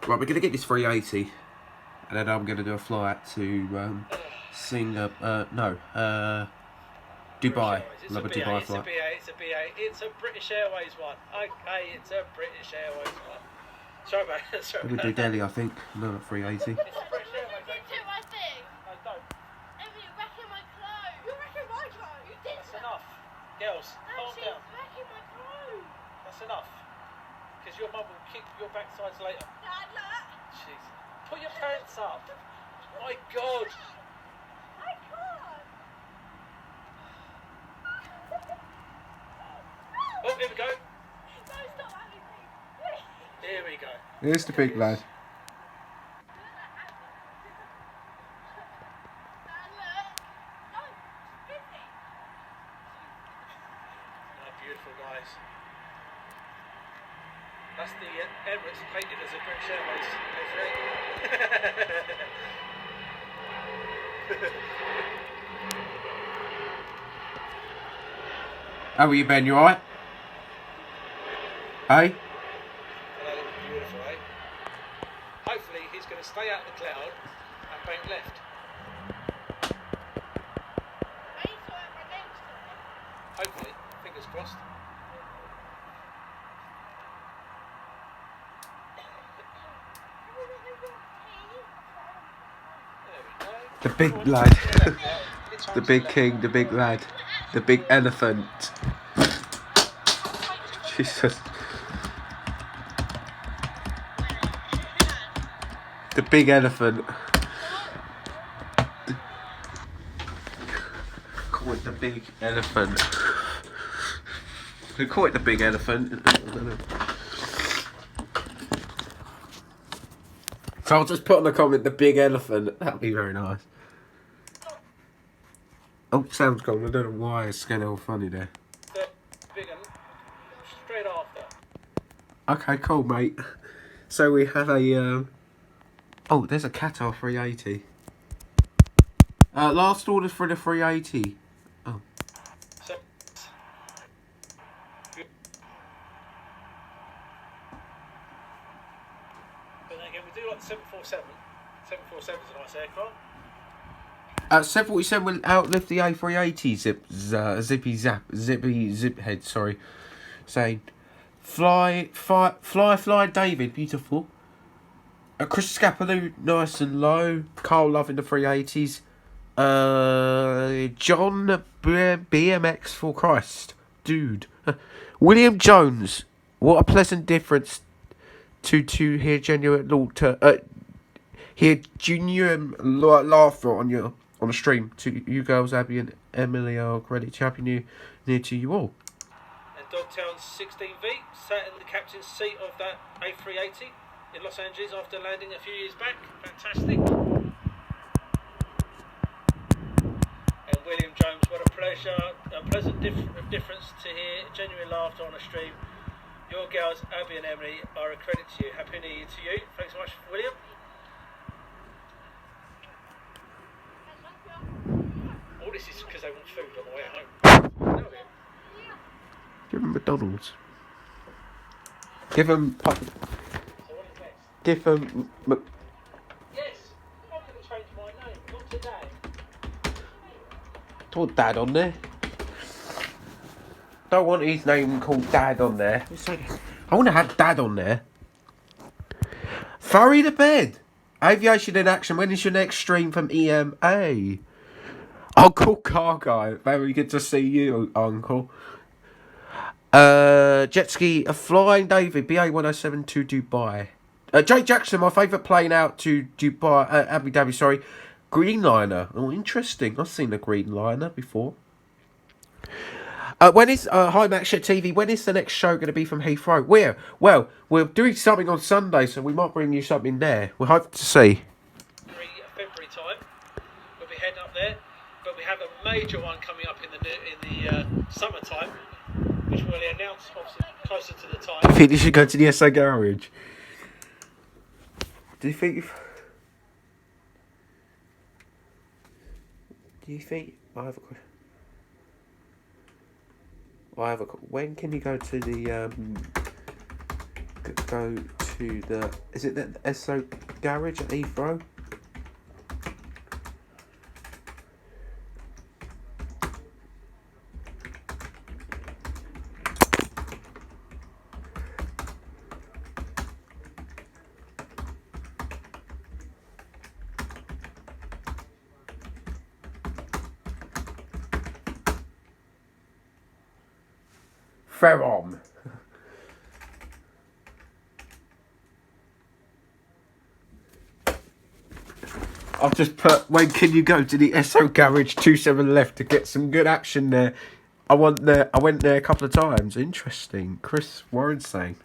Right, we're going to get this 380, and then I'm going to do a flight to Dubai. Love a Dubai flight. It's a British Airways one. Okay, it's a British Airways one. Sorry about that. We do Delhi, I think. No, not 380. It's a British Airways. You took my thing. I don't. Emily, you're wrecking my clothes. You're wrecking my clothes. You did That's enough. Girls, calm She's down. wrecking my clothes. That's enough. Because your mum will kick your backsides later. Dad, look. Jeez. Put your pants up. My God. I can't. Oh, here we go. No, stop having me. Here we go. Here's the big lad. Dad, look. No, it's busy. Oh, beautiful, guys. That's the Emirates painted as a British Airways. How are you, Ben? You alright? Hey? That looks beautiful, eh? Hopefully he's going to stay out of the cloud and bank left. I need to wear my name's today. Hopefully, fingers crossed. There we go. The big lad. The big king, the big lad. The big elephant. Jesus. The big elephant. Call it the big elephant. They call it the big elephant. I don't know. So I'll just put on the comment the big elephant. That'd be very nice. Oh, sound's gone. I don't know why it's getting all funny there. The big one, straight after. Okay, cool, mate. So we have a. Oh, there's a Qatar 380. Last orders for the 380. Oh. So, but then again, we do like the 747. 747 is a nice aircraft. 747 will outlive the A380 zip head, sorry. Saying, fly, David, beautiful. Chris Scapaloo, nice and low. Carl loving the 380s. John BMX for Christ. Dude. William Jones, what a pleasant difference to hear genuine laughter. Hear genuine laughter on the stream. To you girls, Abby and Emily, are credit to Happy New Year to you all. And Dogtown's 16V sat in the captain's seat of that A380 in Los Angeles after landing a few years back. Fantastic. And William Jones, what a pleasure, a pleasant difference to hear genuine laughter on a stream. Your girls, Abby and Emily, are a credit to you. Happy New Year to you. Thanks so much, William. All this is because they want food on the way home. Give them McDonald's. Give them. So what is next? Give them. Yes, I'm going to change my name. Not today. Put Dad on there. Don't want his name called Dad on there. I want to have Dad on there. Furry the bed. Aviation in action. When is your next stream from EMA? Uncle Car Guy. Very good to see you, Uncle. Jet ski. A Flying David. BA 107 to Dubai. Jake Jackson. My favourite plane out to Dubai. Abu Dhabi. Sorry. Greenliner. Oh, interesting. I've seen a Greenliner before. When is Hi Max Shit TV? When is the next show going to be from Heathrow? Where? Well, we're doing something on Sunday, so we might bring you something there. We hope to see. February time, we'll be heading up there, but we have a major one coming up in the summertime, which we'll announce obviously closer to the time. I think you should go to the SA Garage. Do you think? I have a question. When can you go to the go to to the... Is it the Esso garage at Heathrow? Ferrom. I've just put, when can you go to the Esso garage 27 left to get some good action there? I went there a couple of times. Interesting. Chris Warren saying.